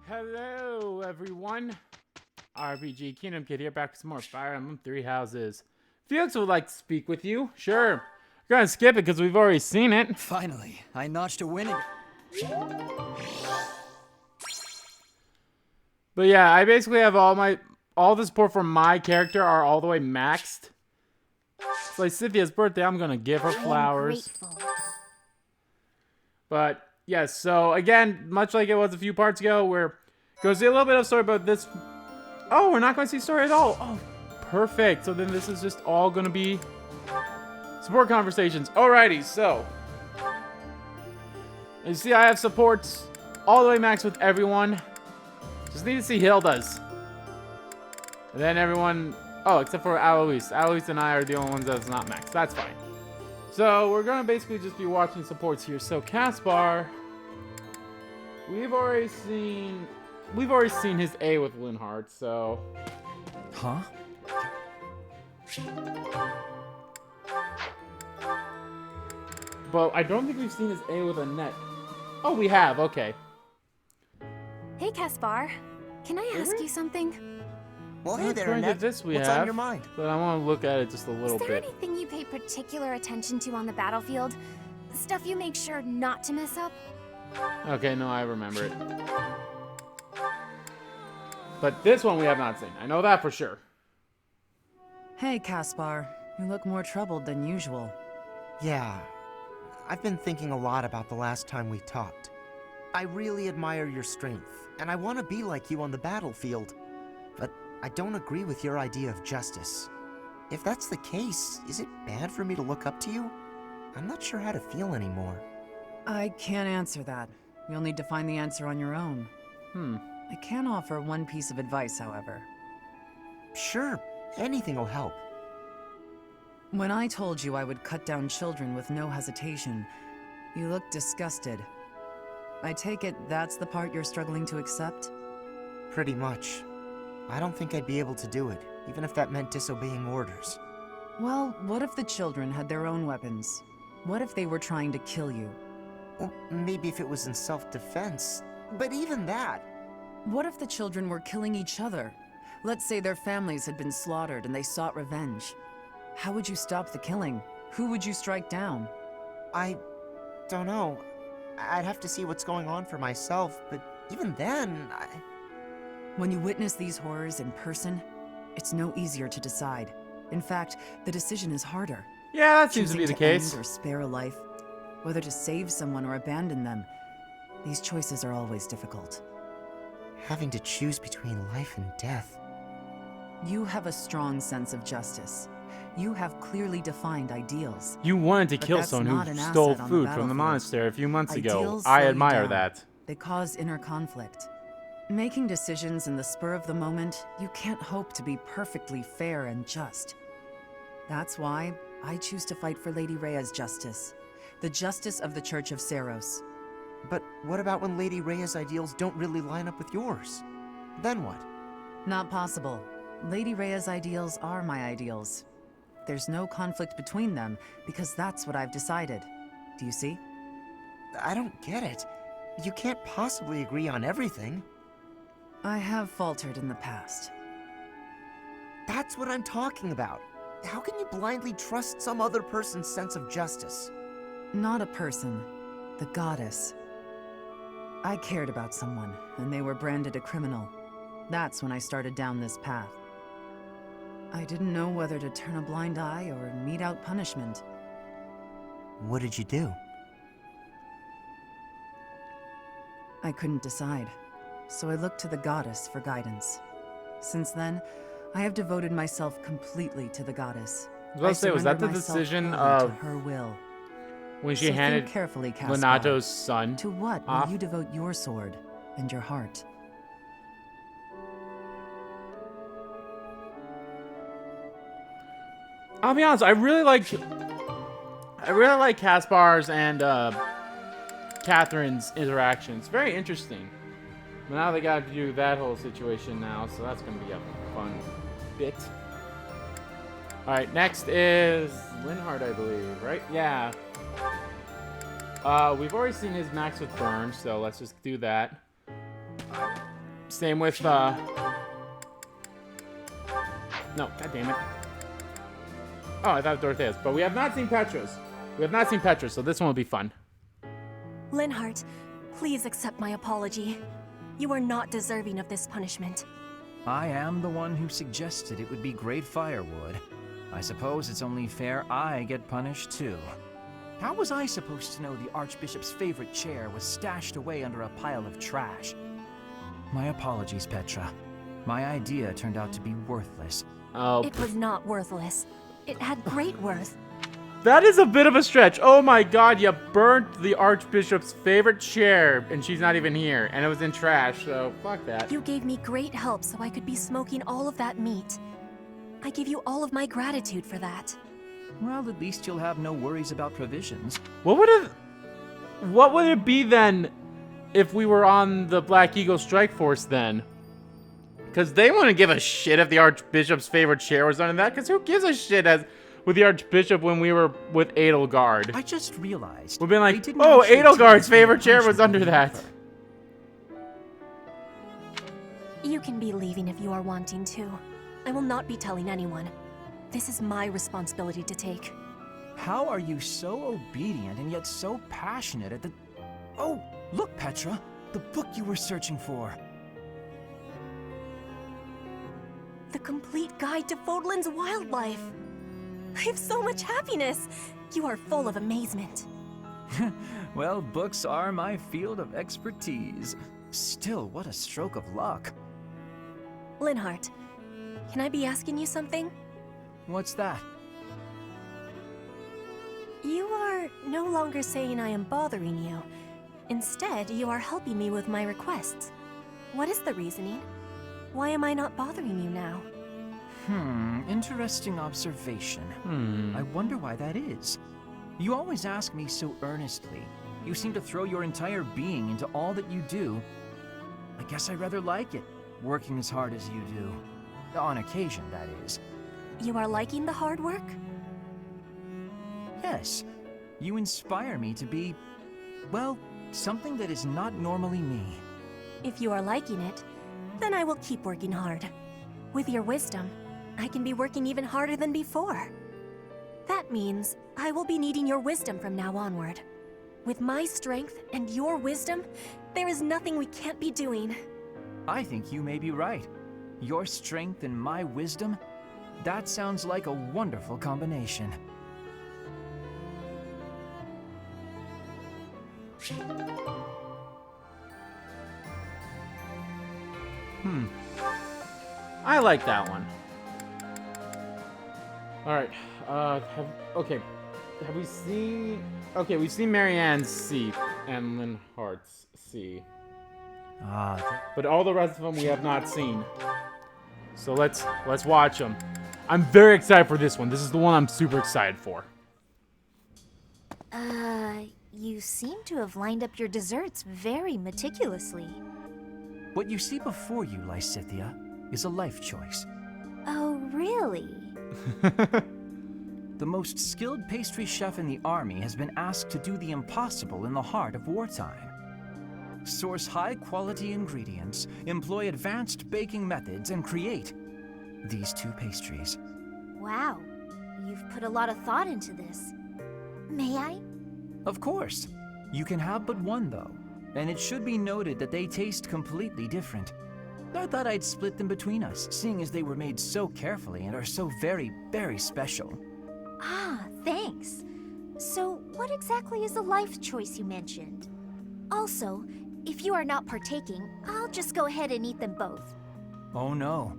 Hello, everyone. RPG Kingdom Kid here, back with some more Fire Emblem Three Houses. Felix would like to speak with you. Sure. We're gonna skip it because we've already seen it. Finally, I notched a win again. But yeah, I basically have all the support for my character are all the way maxed. It's like Cynthia's birthday, I'm gonna give her flowers. But yes, so again, much like it was a few parts ago, we're going to see a little bit of story about this. Oh, we're not going to see story at all. Oh, perfect. So then this is just all going to be support conversations. Alrighty, so you see I have supports all the way max with everyone. Just need to see Hilda's. And then everyone, oh, except for Alois. Alois and I are the only ones that's not max. That's fine. So we're going to basically just be watching supports here. So Caspar, we've already seen his A with Linhardt, so. Huh? But I don't think we've seen his A with Annette. Oh, we have. Okay. Hey, Caspar. Can I ask you something? Well, hey there, According to Annette. this, we What's have, on your mind? but I want to look at it just a little Is there bit. anything you pay particular attention to on the battlefield? Stuff you make sure not to mess up? Okay, no, I remember it. But this one we have not seen. I know that for sure. Hey, Caspar. You look more troubled than usual. Yeah, I've been thinking a lot about the last time we talked. I really admire your strength, and I want to be like you on the battlefield. But I don't agree with your idea of justice. If that's the case, is it bad for me to look up to you? I'm not sure how to feel anymore. I can't answer that. You'll need to find the answer on your own. I can offer one piece of advice, however. Sure, anything will help. When I told you I would cut down children with no hesitation, you looked disgusted. I take it that's the part you're struggling to accept? Pretty much. I don't think I'd be able to do it, even if that meant disobeying orders. Well, what if the children had their own weapons? What if they were trying to kill you? Well, maybe if it was in self-defense, but even that... What if the children were killing each other? Let's say their families had been slaughtered and they sought revenge. How would you stop the killing? Who would you strike down? I don't know. I'd have to see what's going on for myself, but even then, When you witness these horrors in person, it's no easier to decide. In fact, the decision is harder. Yeah, that seems to be Choosing the case. end or spare a life, whether to save someone or abandon them. These choices are always difficult. having to choose between life and death. You have a strong sense of justice. You have clearly defined ideals. You wanted to But kill that's someone not who an stole asset on the food from the battlefield. monastery a few months ago. Ideals I slow you admire down. that. They cause inner conflict. Making decisions in the spur of the moment, you can't hope to be perfectly fair and just. That's why I choose to fight for Lady Rhea's justice. The justice of the Church of Seiros. But what about when Lady Rhea's ideals don't really line up with yours? Then what? Not possible. Lady Rhea's ideals are my ideals. There's no conflict between them, because that's what I've decided. Do you see? I don't get it. You can't possibly agree on everything. I have faltered in the past. That's what I'm talking about. How can you blindly trust some other person's sense of justice? Not a person. The goddess. I cared about someone, and they were branded a criminal. That's when I started down this path. I didn't know whether to turn a blind eye or mete out punishment. What did you do? I couldn't decide, so I looked to the goddess for guidance. Since then, I have devoted myself completely to the goddess. I was about to say, was that the surrendered myself decision wholly to of her will? when she So handed think carefully, Caspar. Lenato's son To what off? will you devote your sword and your heart? I'll be honest, I really like Caspar's and Catherine's interaction. It's very interesting. But now they got to do that whole situation now, so that's gonna be a fun bit. All right, next is Linhardt, I believe, right? Yeah. We've already seen his max with burn, so let's just do that. Same with, No, god damn it. Oh, I thought Dorothea's. But we have not seen Petra's. We have not seen Petra's, so this one will be fun. Linhardt, please accept my apology. You are not deserving of this punishment. I am the one who suggested it would be great firewood. I suppose it's only fair I get punished too. How was I supposed to know the Archbishop's favorite chair was stashed away under a pile of trash? My apologies, Petra. My idea turned out to be worthless. Oh, It was not worthless. It had great worth. that is a bit of a stretch. Oh my god, you burnt the Archbishop's favorite chair, and she's not even here, and it was in trash, so fuck that. You gave me great help so I could be smoking all of that meat. I give you all of my gratitude for that. Well, at least you'll have no worries about provisions. What would it be then if we were on the Black Eagle Strike Force then? Because they wouldn't give a shit if the Archbishop's favorite chair was under that, because who gives a shit as with the Archbishop when we were with Edelgard? I just realized. We've been they like, didn't oh, actually Edelgard's tell me favorite the chair was punishment under would that. differ. You can be leaving if you are wanting to. I will not be telling anyone. This is my responsibility to take. How are you so obedient and yet so passionate at the... Oh, look, Petra! The book you were searching for. The complete guide to Fodlan's wildlife. I have so much happiness. You are full of amazement. Well, books are my field of expertise. Still, what a stroke of luck. Linhardt, can I be asking you something? What's that? You are no longer saying I am bothering you. Instead, you are helping me with my requests. What is the reasoning? Why am I not bothering you now? Interesting observation. I wonder why that is. You always ask me so earnestly. You seem to throw your entire being into all that you do. I guess I rather like it, working as hard as you do. On occasion, that is. You are liking the hard work? Yes, you inspire me to be, well, something that is not normally me. If you are liking it, then I will keep working hard. With your wisdom, I can be working even harder than before. That means I will be needing your wisdom from now onward. With my strength and your wisdom, there is nothing we can't be doing. I think you may be right. Your strength and my wisdom, that sounds like a wonderful combination. I like that one. Alright, okay. Have we seen... Okay, we've seen Marianne's C and Linhardt's C. But all the rest of them we have not seen. So let's watch them. I'm very excited for this one. This is the one I'm super excited for. You seem to have lined up your desserts very meticulously. What you see before you, Lysithea, is a life choice. Oh, really? The most skilled pastry chef in the army has been asked to do the impossible in the heart of wartime. Source high-quality ingredients, employ advanced baking methods, and create these two pastries. Wow, you've put a lot of thought into this. May I? Of course. You can have but one, though. And it should be noted that they taste completely different. I thought I'd split them between us, seeing as they were made so carefully and are so very, very special. Ah, thanks. So, what exactly is the life choice you mentioned? Also, if you are not partaking, I'll just go ahead and eat them both. Oh no.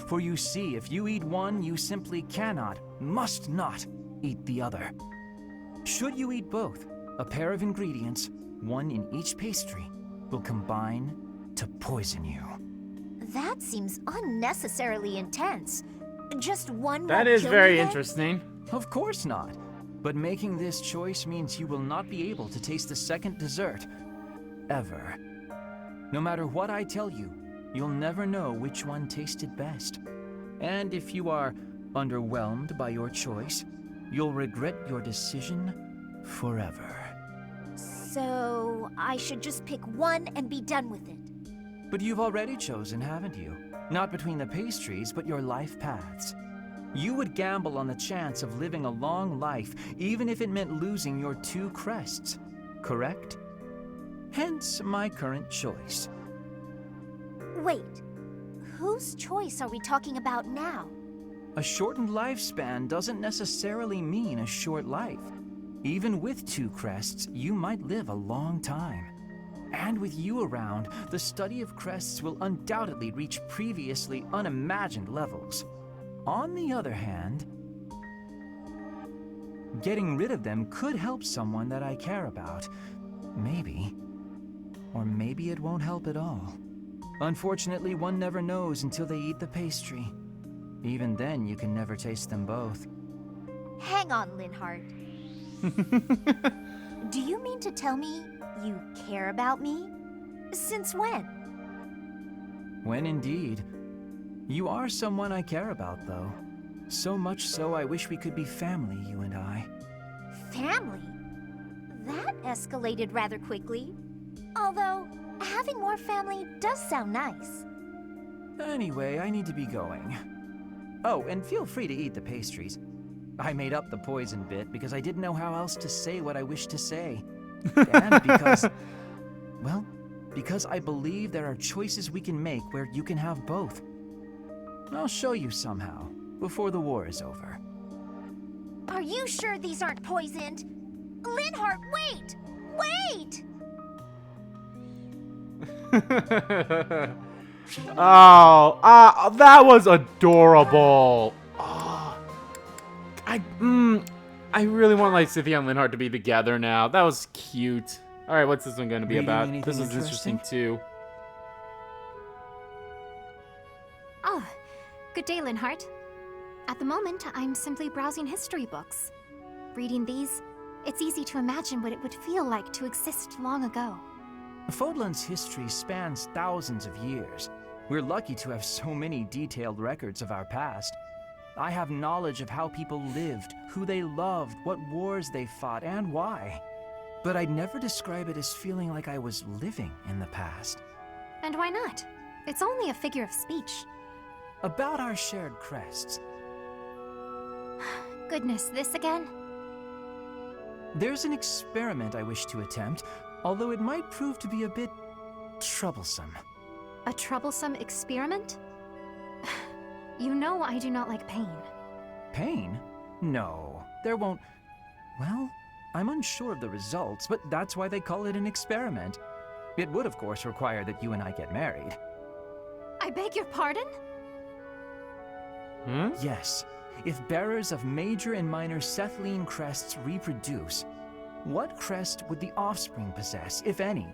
For you see, if you eat one, you simply cannot, must not, eat the other. Should you eat both, a pair of ingredients, one in each pastry, will combine to poison you. That seems unnecessarily intense. Just one That won't is kill very me then? interesting. Of course not. But making this choice means you will not be able to taste the second dessert. Ever. No matter what I tell you, you'll never know which one tasted best. And if you are underwhelmed by your choice, you'll regret your decision forever. So, I should just pick one and be done with it. But you've already chosen, haven't you? Not between the pastries, but your life paths. You would gamble on the chance of living a long life, even if it meant losing your 2 crests, correct? Hence my current choice. Wait, whose choice are we talking about now? A shortened lifespan doesn't necessarily mean a short life. Even with 2 crests, you might live a long time. And with you around, the study of crests will undoubtedly reach previously unimagined levels. On the other hand, getting rid of them could help someone that I care about. Maybe. Or maybe it won't help at all. Unfortunately, one never knows until they eat the pastry. Even then, you can never taste them both. Hang on, Linhardt. Do you mean to tell me you care about me? Since when? When indeed. You are someone I care about, though. So much so I wish we could be family, you and I. Family? That escalated rather quickly. Although, having more family does sound nice. Anyway, I need to be going. Oh, and feel free to eat the pastries. I made up the poison bit because I didn't know how else to say what I wished to say. And because... well, because I believe there are choices we can make where you can have both. I'll show you somehow, before the war is over. Are you sure these aren't poisoned? Linhardt, wait! Wait! That was adorable. Oh, I really want Lysithea and Linhardt to be together now. That was cute. All right, what's this one going to be Reading about? anything This is interesting too. Oh, good day, Linhardt. At the moment, I'm simply browsing history books. Reading these, it's easy to imagine what it would feel like to exist long ago. Fodlan's history spans thousands of years. We're lucky to have so many detailed records of our past. I have knowledge of how people lived, who they loved, what wars they fought, and why. But I'd never describe it as feeling like I was living in the past. And why not? It's only a figure of speech. About our shared crests. Goodness, this again? There's an experiment I wish to attempt, although it might prove to be a bit troublesome. A troublesome experiment? You know I do not like pain. Pain? No, there won't... Well, I'm unsure of the results, but that's why they call it an experiment. It would, of course, require that you and I get married. I beg your pardon? Yes. If bearers of major and minor Cethline crests reproduce, what crest would the offspring possess, if any?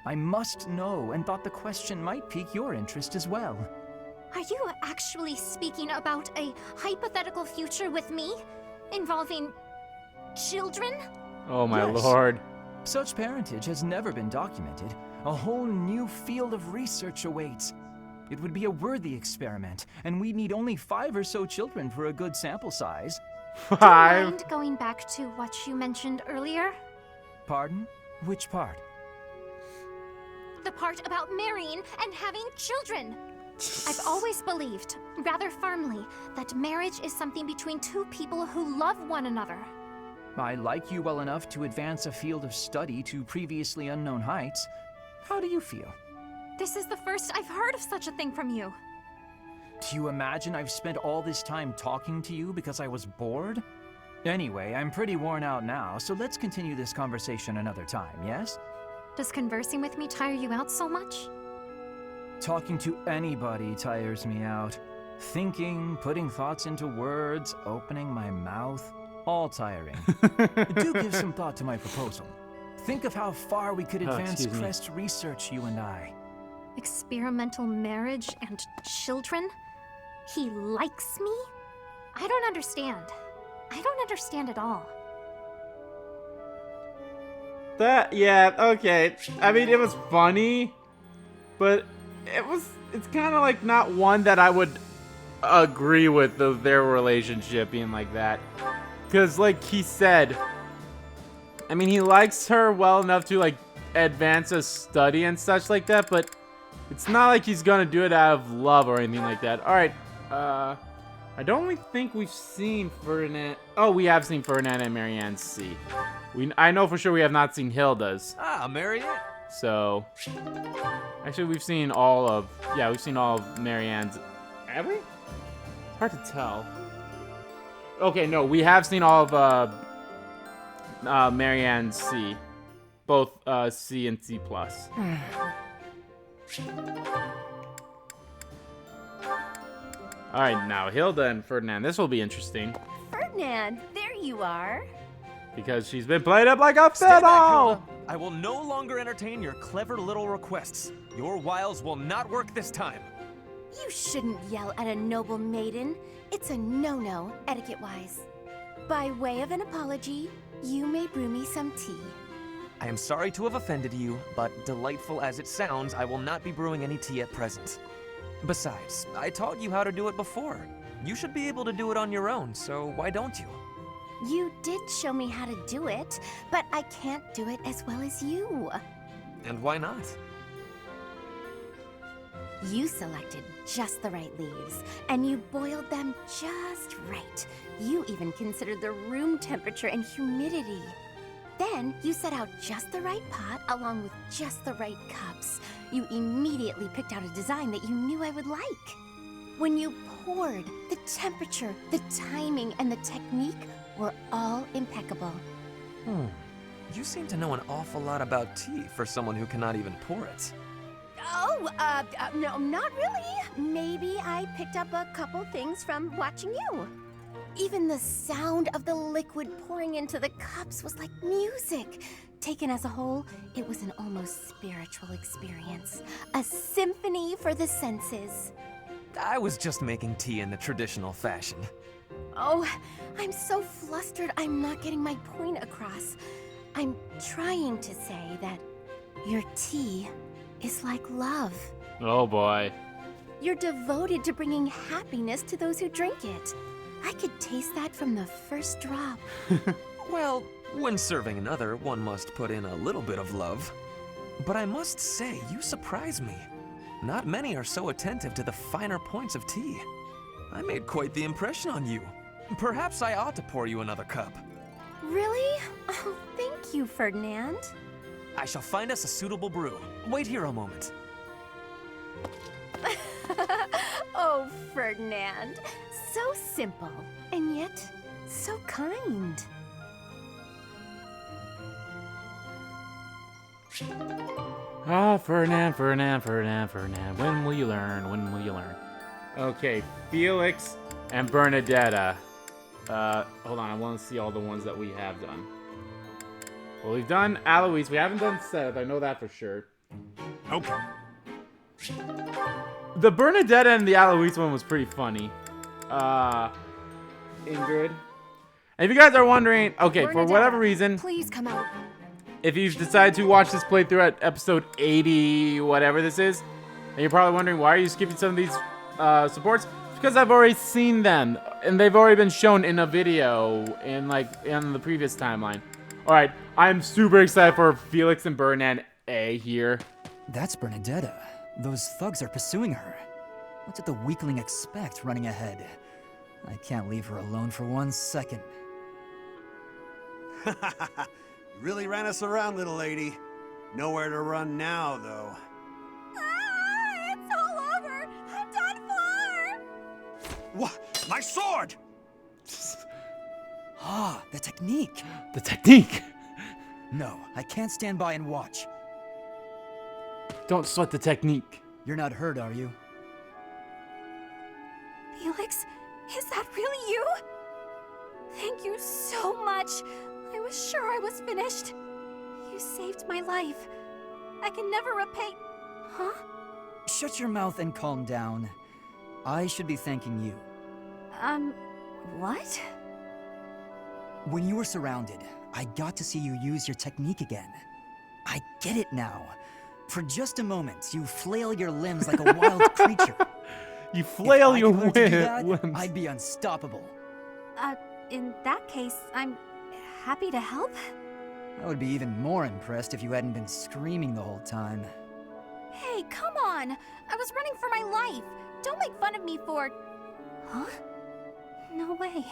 I must know, and thought the question might pique your interest as well. Are you actually speaking about a hypothetical future with me? Involving... children? Oh my Yes. lord. Such parentage has never been documented. A whole new field of research awaits. It would be a worthy experiment, and we'd need only 5 or so children for a good sample size. Do you 5. mind going back to what you mentioned earlier? Pardon? Which part? The part about marrying and having children. I've always believed, rather firmly, that marriage is something between 2 people who love one another. I like you well enough to advance a field of study to previously unknown heights. How do you feel? This is the first I've heard of such a thing from you. Do you imagine I've spent all this time talking to you because I was bored? Anyway, I'm pretty worn out now, so let's continue this conversation another time, yes? Does conversing with me tire you out so much? Talking to anybody tires me out. Thinking, putting thoughts into words, opening my mouth, all tiring. Do give some thought to my proposal. Think of how far we could advance excuse me. crest research, you and I. Experimental marriage and children? He likes me? I don't understand. I don't understand at all. Yeah, okay. I mean, it was funny, but it's kind of like not one that I would agree with their relationship being like that. Because, like he said, I mean, he likes her well enough to, like, advance a study and such like that, but It's not like he's gonna do it out of love or anything like that. All right. I don't think we've seen Ferdinand. Oh, we have seen Ferdinand and Marianne C. I know for sure we have not seen Hilda's. Ah, Marianne. So, actually, we've seen all of Marianne's. Have we? It's hard to tell. Okay, no, we have seen all of Marianne C. Both C and C+. Alright, now Hilda and Ferdinand. This will be interesting. Ferdinand, there you are. Because she's been played up like a Stay back, fiddle! Hilda. I will no longer entertain your clever little requests. Your wiles will not work this time. You shouldn't yell at a noble maiden. It's a no-no, etiquette-wise. By way of an apology, you may brew me some tea. I am sorry to have offended you, but delightful as it sounds, I will not be brewing any tea at present. Besides, I taught you how to do it before. You should be able to do it on your own, so why don't you? You did show me how to do it, but I can't do it as well as you. And why not? You selected just the right leaves, and you boiled them just right. You even considered the room temperature and humidity. Then you set out just the right pot along with just the right cups. You immediately picked out a design that you knew I would like. When you poured, the temperature, the timing, and the technique were all impeccable. You seem to know an awful lot about tea for someone who cannot even pour it. Oh, no, not really. Maybe I picked up a couple things from watching you. Even the sound of the liquid pouring into the cups was like music. Taken as a whole, it was an almost spiritual experience. A symphony for the senses. I was just making tea in the traditional fashion. Oh, I'm so flustered I'm not getting my point across. I'm trying to say that your tea is like love. Oh boy. You're devoted to bringing happiness to those who drink it. I could taste that from the first drop. Well, when serving another, one must put in a little bit of love. But I must say, you surprise me. Not many are so attentive to the finer points of tea. I made quite the impression on you. Perhaps I ought to pour you another cup. Really? Oh, thank you, Ferdinand. I shall find us a suitable brew. Wait here a moment. Oh, Ferdinand. So simple, and yet so kind. Ah, Ferdinand. When will you learn? When will you learn? Okay, Felix and Bernadetta. Hold on, I want to see all the ones that we have done. Well, we've done Alois. We haven't done Seth. I know that for sure. Okay. The Bernadetta and the Alois one was pretty funny. Ingrid. And if you guys are wondering, okay, for whatever reason, Please come out. if you've decided to watch this playthrough at episode 80, whatever this is, and you're probably wondering why are you skipping some of these supports, it's because I've already seen them, and they've already been shown in a video in the previous timeline. All right, I'm super excited for Felix and Bernard A here. That's Bernadetta. Those thugs are pursuing her. What did the weakling expect running ahead? I can't leave her alone for 1 second. You really ran us around, little lady. Nowhere to run now, though. Ah, it's all over. I'm done for. What? My sword! Ah, the technique. The technique. No, I can't stand by and watch. Don't sweat the technique. You're not hurt, are you? Felix, is that really you? Thank you so much. I was sure I was finished. You saved my life. I can never repay... Huh? Shut your mouth and calm down. I should be thanking you. What? When you were surrounded, I got to see you use your technique again. I get it now. For just a moment, you flail your limbs like a wild creature. You flail your If I could learn to do that, limbs. I'd be unstoppable. In that case, I'm happy to help. I would be even more impressed if you hadn't been screaming the whole time. Hey, come on! I was running for my life! Don't make fun of me for... Huh? No way.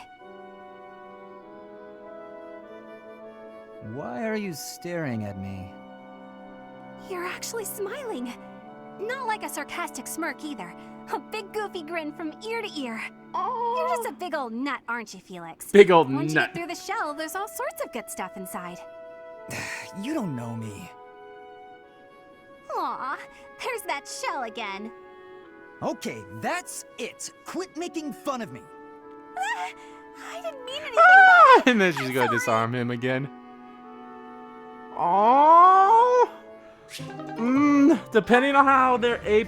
Why are you staring at me? You're actually smiling. Not like a sarcastic smirk either. A big goofy grin from ear to ear. You're just a big old nut, aren't you, Felix? Big old Once you nut. get through the shell, there's all sorts of good stuff inside. You don't know me. Aw, there's that shell again. Okay, that's it. Quit making fun of me. I didn't mean anything. Ah! And then she's gonna disarm him again. Oh. Depending on how their A+,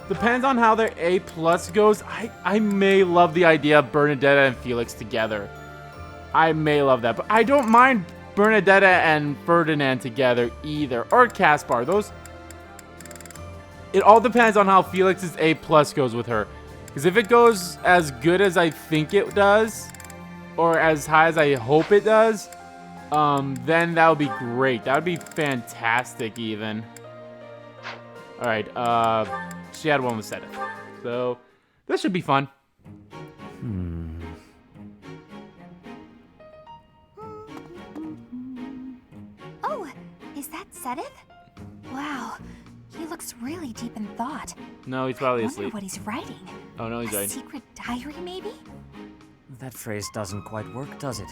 depends on how their A+ goes. I may love the idea of Bernadetta and Felix together. I may love that, but I don't mind Bernadetta and Ferdinand together either, or Caspar. Those. It all depends on how Felix's A+ goes with her. Because if it goes as good as I think it does, or as high as I hope it does, then that would be great. That would be fantastic, even. All right. She had one with Sedith, so this should be fun. Oh, is that Sedith? Wow, he looks really deep in thought. No, he's probably I wonder asleep. what he's writing. Oh no, he's A right. secret diary, maybe? That phrase doesn't quite work, does it?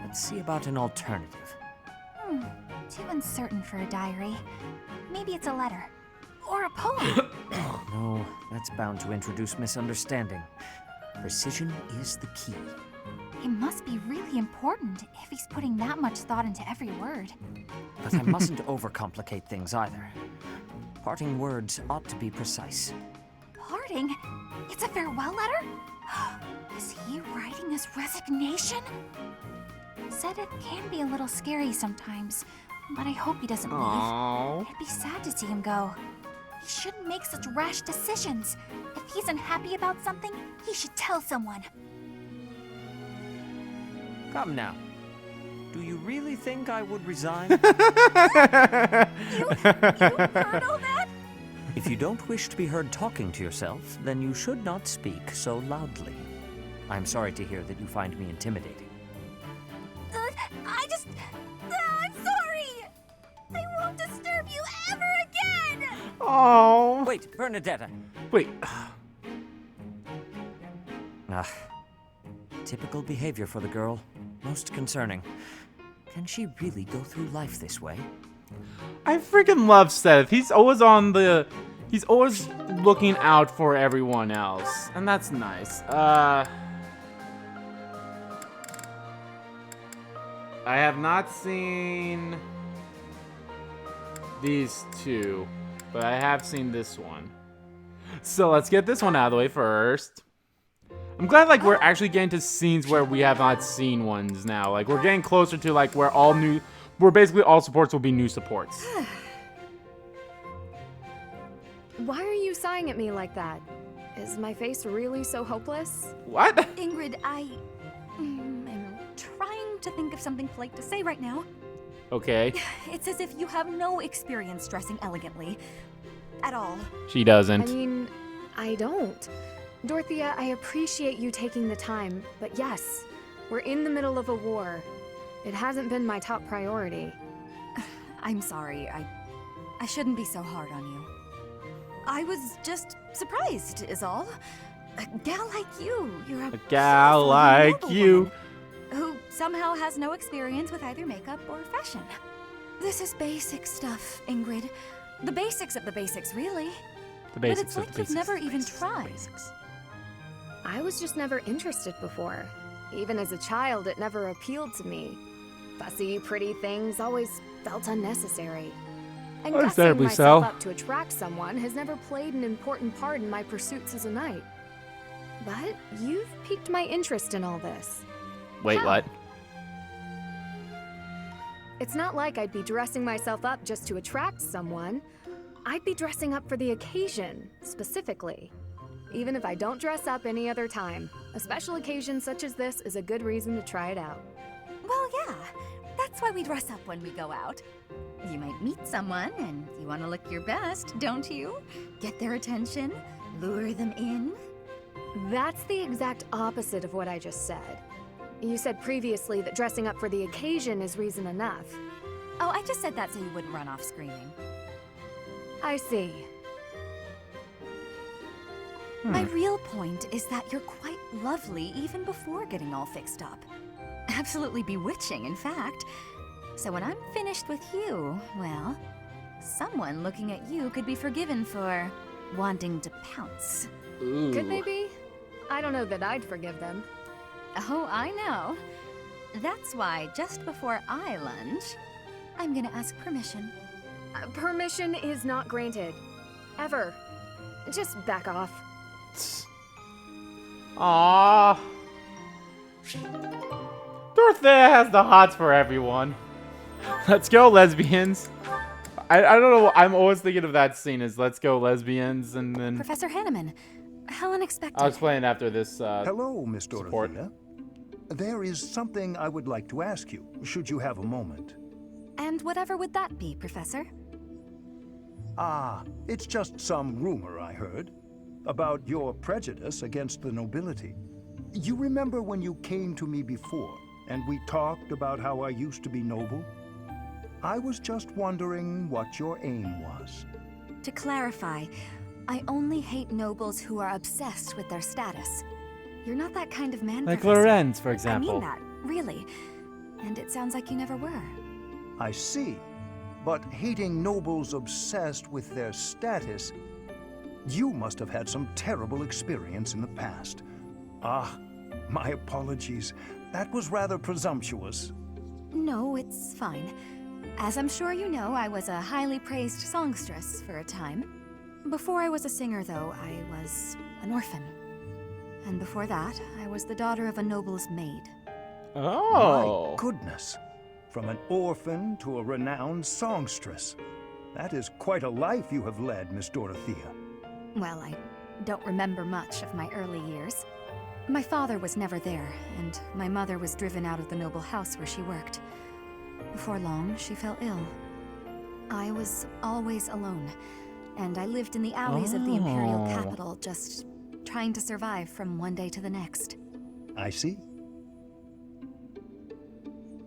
Let's see about an alternative. Too uncertain for a diary. Maybe it's a letter. Or a poem. No, that's bound to introduce misunderstanding. Precision is the key. It must be really important if he's putting that much thought into every word. But I mustn't overcomplicate things either. Parting words ought to be precise. Parting? It's a farewell letter? Is he writing his resignation? Sedith can be a little scary sometimes, but I hope he doesn't leave. It'd be sad to see him go. He shouldn't make such rash decisions. If he's unhappy about something, he should tell someone. Come now. Do you really think I would resign? You heard all that? If you don't wish to be heard talking to yourself, then you should not speak so loudly. I'm sorry to hear that you find me intimidating. I'm sorry! I won't disturb you ever again! Oh. Wait, Bernadetta. Wait. Ah, typical behavior for the girl. Most concerning. Can she really go through life this way? I freaking love Seth. He's always on the. He's always looking out for everyone else, and that's nice. I have not seen these two, but I have seen this one. So let's get this one out of the way first. I'm glad like we're actually getting to scenes where we have not seen ones now. Like we're getting closer to like where basically all supports will be new supports. Why are you sighing at me like that? Is my face really so hopeless? What? Ingrid, I am trying to think of something polite to say right now. Okay. It's as if you have no experience dressing elegantly. At all. She doesn't. I mean, I don't. Dorothea, I appreciate you taking the time, but yes, we're in the middle of a war. It hasn't been my top priority. I'm sorry. I shouldn't be so hard on you. I was just surprised, is all. A gal like you. You're a gal beautiful, like noble you. woman who somehow has no experience with either makeup or fashion. This is basic stuff, Ingrid. The basics of the basics, really. The But basics it's of like the you've basics. never even tried. I was just never interested before. Even as a child, it never appealed to me. Fussy, pretty things always felt unnecessary. And gussing Understandably myself so. up to attract someone has never played an important part in my pursuits as a knight. But you've piqued my interest in all this. Wait, How? what? It's not like I'd be dressing myself up just to attract someone. I'd be dressing up for the occasion, specifically. Even if I don't dress up any other time, a special occasion such as this is a good reason to try it out. Well, yeah. That's why we dress up when we go out. You might meet someone, and you want to look your best, don't you? Get their attention, lure them in. That's the exact opposite of what I just said. You said previously that dressing up for the occasion is reason enough. Oh, I just said that so you wouldn't run off screaming. I see. My real point is that you're quite lovely even before getting all fixed up. Absolutely bewitching, in fact. So when I'm finished with you, well, someone looking at you could be forgiven for wanting to pounce. Ooh. Could they be? I don't know that I'd forgive them. Oh, I know. That's why just before I lunge, I'm gonna ask permission. Permission is not granted. Ever. Just back off. Aww. Dorothea has the hots for everyone. Let's go, lesbians. I don't know. I'm always thinking of that scene as let's go, lesbians, and then... Professor Hanneman, how unexpected. I'll explain after this Hello, Miss support. Dorothea. There is something I would like to ask you, should you have a moment. And whatever would that be, Professor? Ah, it's just some rumor I heard about your prejudice against the nobility. You remember when you came to me before, and we talked about how I used to be noble? I was just wondering what your aim was. To clarify, I only hate nobles who are obsessed with their status. You're not that kind of man, Like Professor. Lorenz, for example. I mean that, really. And it sounds like you never were. I see. But hating nobles obsessed with their status, you must have had some terrible experience in the past. Ah, my apologies. That was rather presumptuous. No, it's fine. As I'm sure you know, I was a highly praised songstress for a time. Before I was a singer, though, I was an orphan. And before that, I was the daughter of a noble's maid. Oh. My goodness. From an orphan to a renowned songstress. That is quite a life you have led, Miss Dorothea. Well, I don't remember much of my early years. My father was never there, and my mother was driven out of the noble house where she worked. Before long, she fell ill. I was always alone, and I lived in the alleys of the imperial capital, just trying to survive from one day to the next. I see.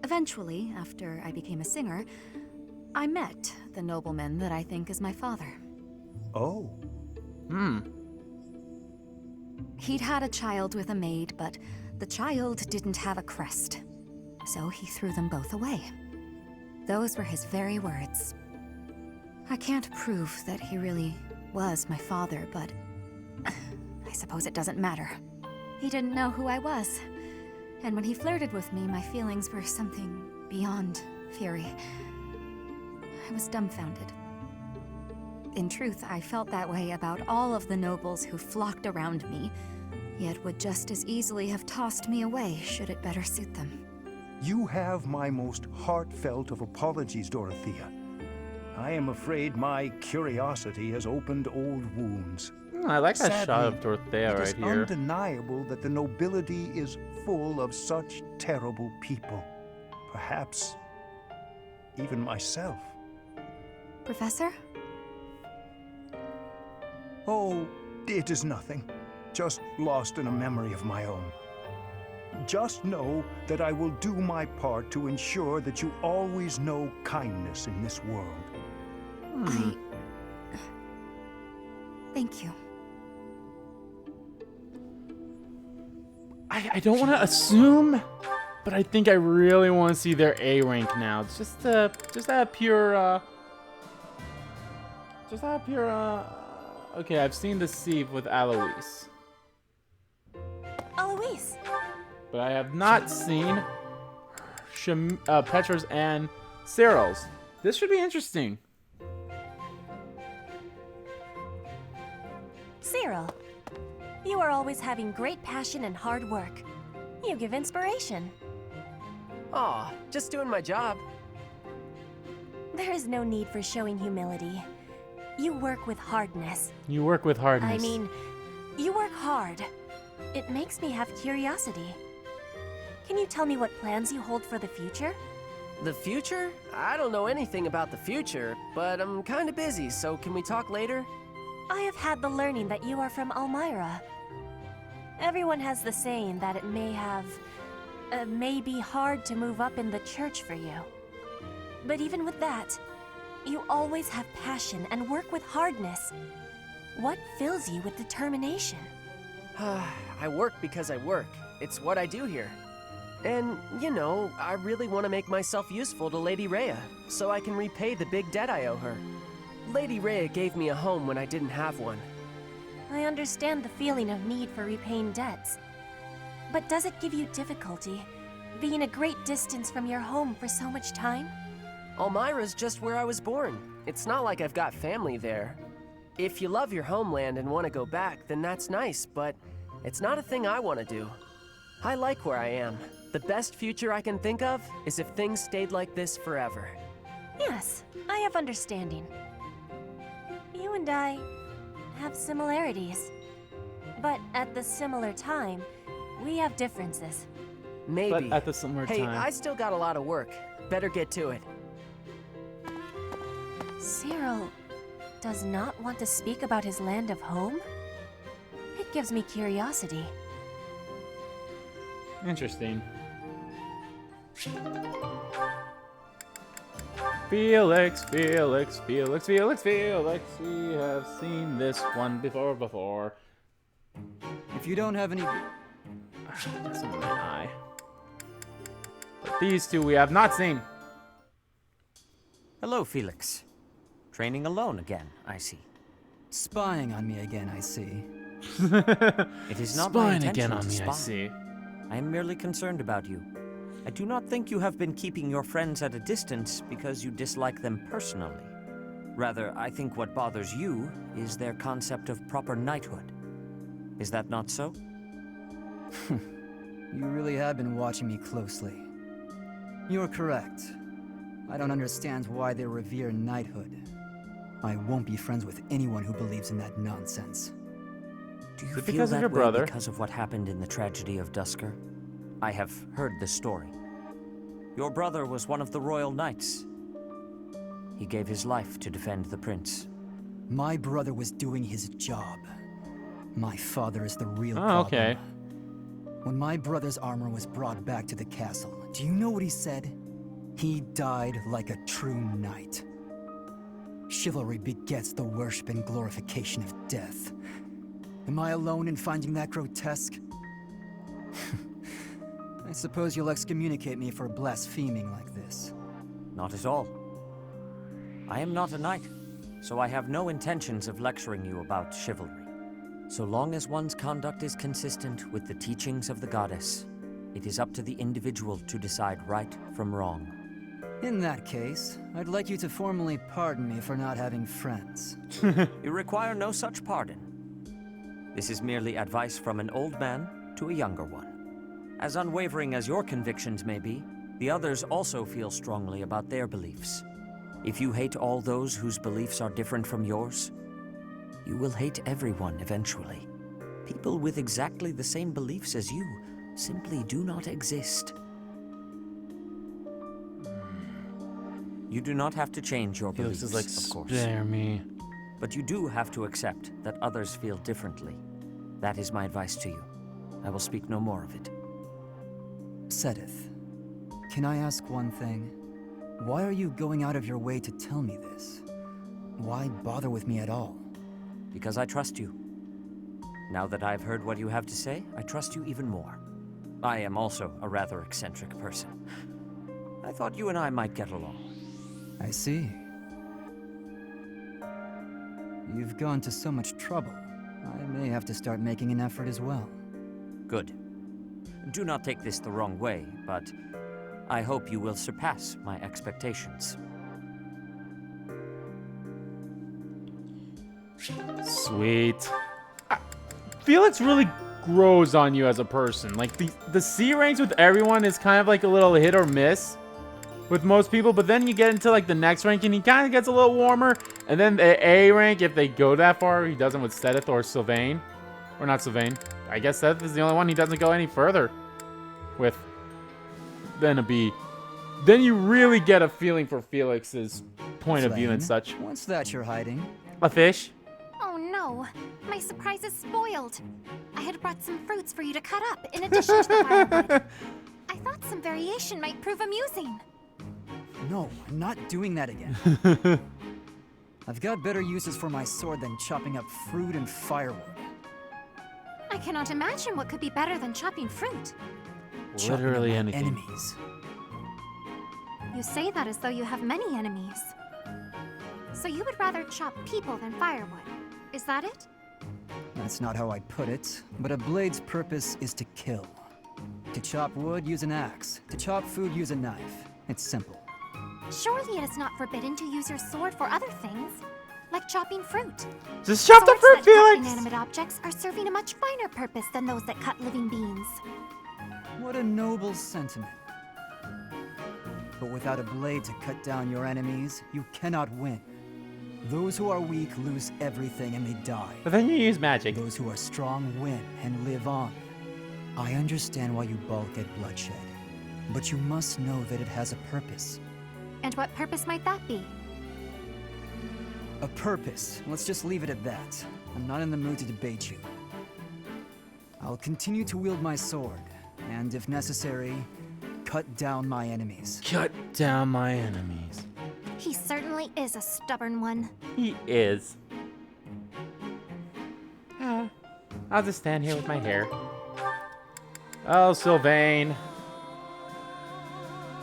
Eventually, after I became a singer, I met the nobleman that I think is my father. Oh. He'd had a child with a maid, but the child didn't have a crest. So he threw them both away. Those were his very words. I can't prove that he really was my father, but I suppose it doesn't matter. He didn't know who I was. And when he flirted with me, my feelings were something beyond fury. I was dumbfounded. In truth, I felt that way about all of the nobles who flocked around me, yet would just as easily have tossed me away should it better suit them. You have my most heartfelt of apologies, Dorothea. I am afraid my curiosity has opened old wounds. I like that Sadly, shot of Dorothea it right is here. undeniable that the nobility is full of such terrible people. Perhaps even myself. Professor? Oh, it is nothing. Just lost in a memory of my own. Just know that I will do my part to ensure that you always know kindness in this world. Thank you. I don't want to assume, but I think I really want to see their A rank now. It's just out of pure, okay, I've seen the sieve with Alois. Alois! But I have not seen Petra's and Cyril's. This should be interesting. Cyril, you are always having great passion and hard work. You give inspiration. Aw, just doing my job. There is no need for showing humility. You work with hardness. You work with hardness. I mean, you work hard. It makes me have curiosity. Can you tell me what plans you hold for the future? The future? I don't know anything about the future, but I'm kind of busy, so can we talk later? I have had the learning that you are from Elmira. Everyone has the saying that it may be hard to move up in the church for you. But even with that, you always have passion and work with hardness. What fills you with determination? I work because I work. It's what I do here. And, you know, I really want to make myself useful to Lady Rhea, so I can repay the big debt I owe her. Lady Rhea gave me a home when I didn't have one. I understand the feeling of need for repaying debts. But does it give you difficulty, being a great distance from your home for so much time? Elmira's just where I was born. It's not like I've got family there. If you love your homeland and want to go back, then that's nice, but it's not a thing I want to do. I like where I am. The best future I can think of is if things stayed like this forever. Yes, I have understanding. You and I have similarities. But at the similar time, we have differences. Maybe. But at the similar Hey, time. I still got a lot of work. Better get to it. Cyril does not want to speak about his land of home? It gives me curiosity. Interesting. Felix, Felix, Felix, Felix, Felix. We have seen this one before. If you don't have any... That's only an eye. But these two we have not seen. Hello, Felix. Training alone again, I see. Spying on me again, I see. It is not my Spying intention again on to me, spy. I see. I am merely concerned about you. I do not think you have been keeping your friends at a distance because you dislike them personally. Rather, I think what bothers you is their concept of proper knighthood. Is that not so? You really have been watching me closely. You're correct. I don't understand why they revere knighthood. I won't be friends with anyone who believes in that nonsense. Do you Is it feel because of that your way brother? because of what happened in the tragedy of Dusker? I have heard the story. Your brother was one of the royal knights. He gave his life to defend the prince. My brother was doing his job. My father is the real Oh, problem. okay. When my brother's armor was brought back to the castle, do you know what he said? He died like a true knight. Chivalry begets the worship and glorification of death. Am I alone in finding that grotesque? I suppose you'll excommunicate me for blaspheming like this. Not at all. I am not a knight, so I have no intentions of lecturing you about chivalry. So long as one's conduct is consistent with the teachings of the goddess, it is up to the individual to decide right from wrong. In that case, I'd like you to formally pardon me for not having friends. You require no such pardon. This is merely advice from an old man to a younger one. As unwavering as your convictions may be, the others also feel strongly about their beliefs. If you hate all those whose beliefs are different from yours, you will hate everyone eventually. People with exactly the same beliefs as you simply do not exist. You do not have to change your Felix beliefs, is like, of course. spare me. But you do have to accept that others feel differently. That is my advice to you. I will speak no more of it. Sedith, can I ask one thing? Why are you going out of your way to tell me this? Why bother with me at all? Because I trust you. Now that I've heard what you have to say, I trust you even more. I am also a rather eccentric person. I thought you and I might get along. I see. You've gone to so much trouble. I may have to start making an effort as well. Good. Do not take this the wrong way, but I hope you will surpass my expectations. Sweet. Felix really grows on you as a person. Like, the C ranks with everyone is kind of like a little hit or miss with most people, but then you get into like the next rank and he kind of gets a little warmer, and then the A rank, if they go that far, he doesn't with Sedith or Sylvain. Or not Sylvain. I guess Sedith is the only one he doesn't go any further with than a B. then you really get a feeling for Felix's point of view and Flame, such. What's that you're hiding? A fish? Oh no, my surprise is spoiled. I had brought some fruits for you to cut up in addition to the firewood. I thought some variation might prove amusing. No, I'm not doing that again. I've got better uses for my sword than chopping up fruit and firewood. I cannot imagine what could be better than chopping fruit. Literally Chopping up my anything. Enemies. You say that as though you have many enemies. So you would rather chop people than firewood. Is that it? That's not how I'd put it, but a blade's purpose is to kill. To chop wood, use an axe. To chop food, use a knife. It's simple. Surely it is not forbidden to use your sword for other things, like chopping fruit. Just chop the Swords fruit, that cut Felix! inanimate objects are serving a much finer purpose than those that cut living beings. What a noble sentiment. But without a blade to cut down your enemies, you cannot win. Those who are weak lose everything and they die. But then you use magic. Those who are strong win and live on. I understand why you balk at bloodshed, but you must know that it has a purpose. And what purpose might that be? A purpose. Let's just leave it at that. I'm not in the mood to debate you. I'll continue to wield my sword, and if necessary, cut down my enemies. Cut down my enemies. He certainly is a stubborn one. He is. I'll just stand here with my hair. Oh, Sylvain.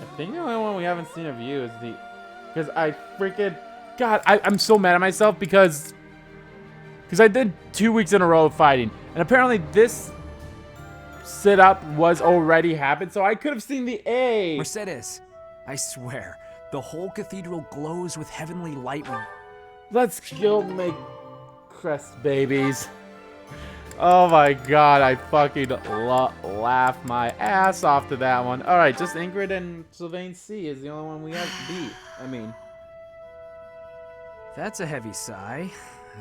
I think the only one we haven't seen of you is the... Because I freaking... God, I'm so mad at myself because I did 2 weeks in a row of fighting. And apparently this sit-up was already happened, so I could have seen the A. Mercedes, I swear, the whole cathedral glows with heavenly light. Let's go make crest babies. Oh my god, I fucking laughed my ass off to that one. Alright, just Ingrid and Sylvain C is the only one we have beat. I mean... That's a heavy sigh.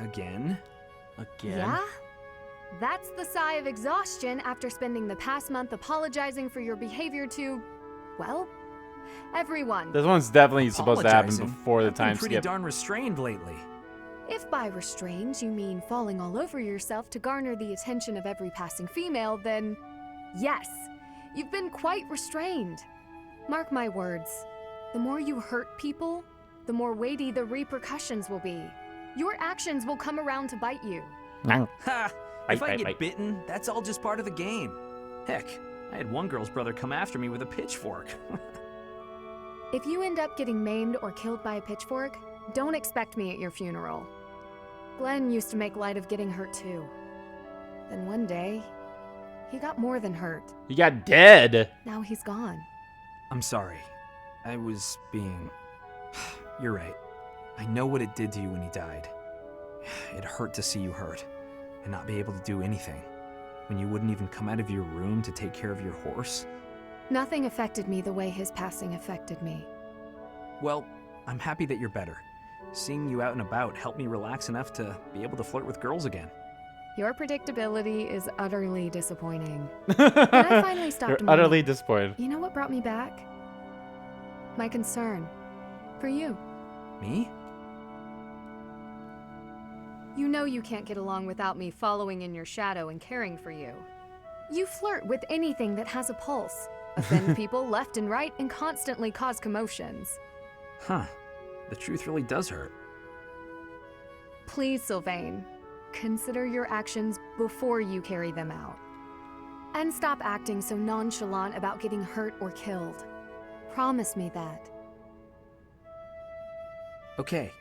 Again. Yeah? That's the sigh of exhaustion after spending the past month apologizing for your behavior to, well, everyone. This one's definitely supposed to happen Apologizing? before the I've been time pretty skip. darn restrained lately. If by restrained you mean falling all over yourself to garner the attention of every passing female, then yes, you've been quite restrained. Mark my words, the more you hurt people, the more weighty the repercussions will be. Your actions will come around to bite you. Ha! If I Bite, get bite. bitten, that's all just part of the game. Heck, I had one girl's brother come after me with a pitchfork. If you end up getting maimed or killed by a pitchfork, don't expect me at your funeral. Glenn used to make light of getting hurt too. Then one day, he got more than hurt. He got dead. Now he's gone. I'm sorry. I was being... You're right. I know what it did to you when he died. It hurt to see you hurt, and not be able to do anything. When you wouldn't even come out of your room to take care of your horse. Nothing affected me the way his passing affected me. Well, I'm happy that you're better. Seeing you out and about helped me relax enough to be able to flirt with girls again. Your predictability is utterly disappointing. When I finally stopped You're a moment, utterly disappointed. you know what brought me back? My concern. For you. Me? You know you can't get along without me following in your shadow and caring for you. You flirt with anything that has a pulse, offend people left and right, and constantly cause commotions. Huh. The truth really does hurt. Please, Sylvain, consider your actions before you carry them out. And stop acting so nonchalant about getting hurt or killed. Promise me that. Okay.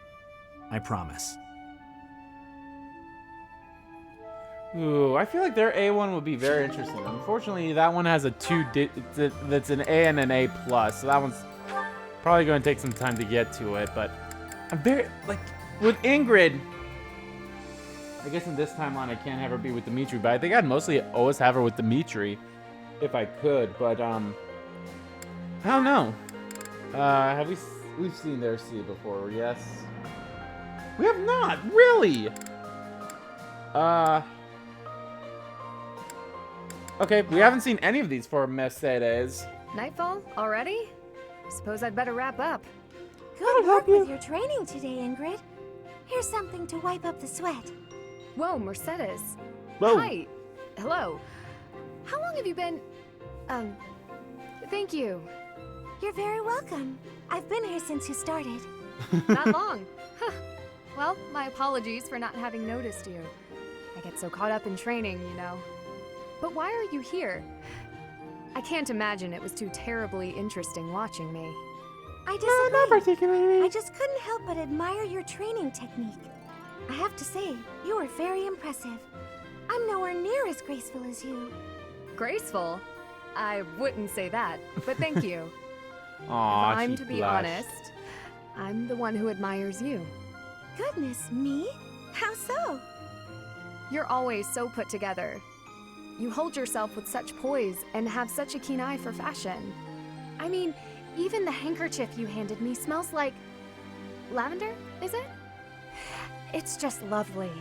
I promise. Ooh, I feel like their A1 would be very interesting. Unfortunately, that one has a that's an A and an A+, so that one's probably going to take some time to get to it, but I'm very, like, with Ingrid, I guess in this timeline I can't have her be with Dimitri, but I think I'd mostly always have her with Dimitri if I could, but, I don't know. We've seen their C before, yes? We have not, really? Okay, we haven't seen any of these for Mercedes. Nightfall? Already? Suppose I'd better wrap up. Good work with your training today, Ingrid. Here's something to wipe up the sweat. Whoa, Mercedes. Whoa. Hi. Hello. How long have you been... Thank you. You're very welcome. I've been here since you started. Not long. Huh. Well, my apologies for not having noticed you. I get so caught up in training, you know. But why are you here? I can't imagine it was too terribly interesting watching me. I disagree. not particularly. I just couldn't help but admire your training technique. I have to say, you were very impressive. I'm nowhere near as graceful as you. Graceful? I wouldn't say that, but thank you. Aw, if I'm she to be blushed. honest, I'm the one who admires you. Goodness, me? How so? You're always so put together. You hold yourself with such poise and have such a keen eye for fashion. I mean, even the handkerchief you handed me smells like... lavender, is it? It's just lovely.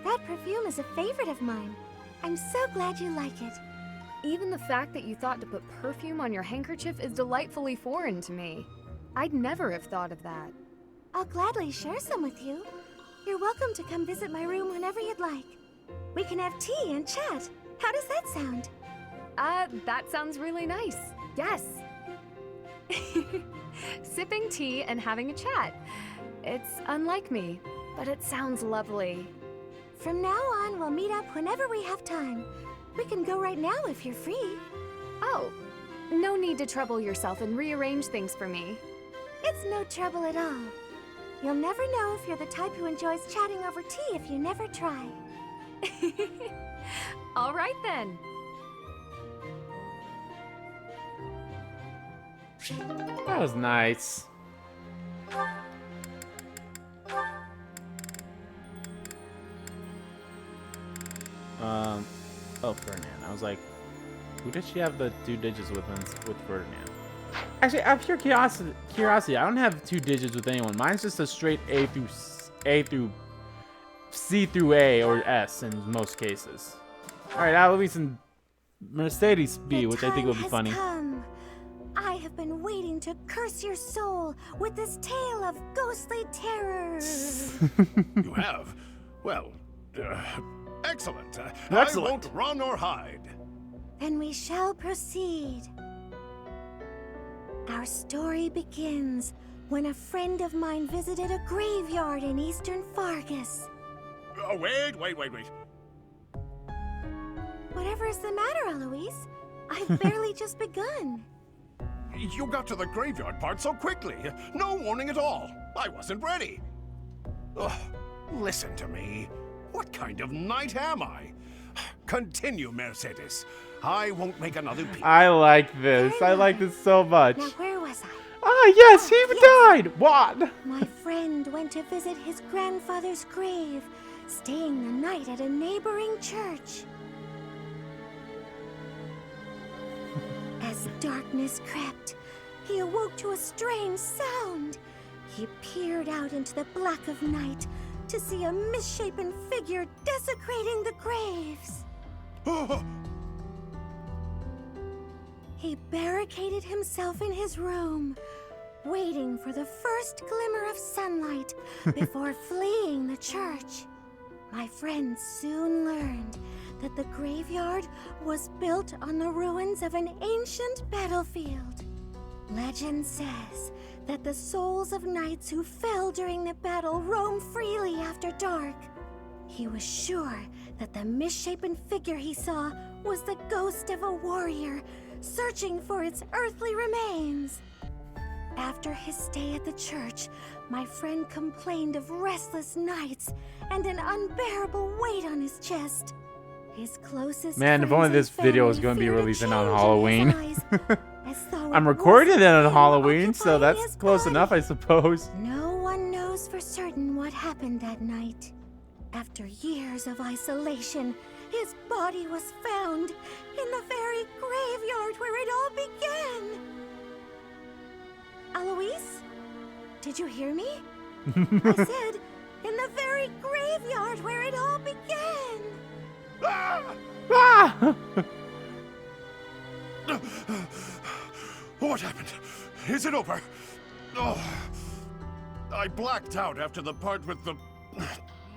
That perfume is a favorite of mine. I'm so glad you like it. Even the fact that you thought to put perfume on your handkerchief is delightfully foreign to me. I'd never have thought of that. I'll gladly share some with you. You're welcome to come visit my room whenever you'd like. We can have tea and chat. How does that sound? That sounds really nice. Yes. Sipping tea and having a chat. It's unlike me, but it sounds lovely. From now on, we'll meet up whenever we have time. We can go right now if you're free. Oh, no need to trouble yourself and rearrange things for me. It's no trouble at all. You'll never know if you're the type who enjoys chatting over tea if you never try. All right then. That was nice. Oh, Ferdinand. I was like, who does she have the 2 digits with Ferdinand? Actually, out of pure curiosity, I don't have 2 digits with anyone. Mine's just a straight A through C through A or S in most cases. All right, Alois and Mercedes B, which I think will be funny. Come. I have been waiting to curse your soul with this tale of ghostly terror. You have? Well, excellent. Excellent. I won't run or hide. Then we shall proceed. Our story begins when a friend of mine visited a graveyard in eastern Fargus. Oh, wait. Whatever is the matter, Alois? I've barely just begun. You got to the graveyard part so quickly. No warning at all. I wasn't ready. Ugh, listen to me. What kind of knight am I? Continue, Mercedes. I won't make another peep. I like this. I like this so much. Now, where was I? Ah, yes, he died. What? My friend went to visit his grandfather's grave, staying the night at a neighboring church. As darkness crept, he awoke to a strange sound. He peered out into the black of night to see a misshapen figure desecrating the graves. He barricaded himself in his room, waiting for the first glimmer of sunlight before fleeing the church. My friend soon learned that the graveyard was built on the ruins of an ancient battlefield. Legend says that the souls of knights who fell during the battle roam freely after dark. He was sure that the misshapen figure he saw was the ghost of a warrior searching for its earthly remains. After his stay at the church, my friend complained of restless nights and an unbearable weight on his chest. His closest Man, if only this video is going to be releasing on Halloween. though I'm it recording it wasn't on him Halloween, so occupying that's his close body. enough, I suppose. No one knows for certain what happened that night. After years of isolation, his body was found in the very graveyard where it all began. Alois? Did you hear me? I said, in the very graveyard where it all began. What happened? Is it over? Oh, I blacked out after the part with the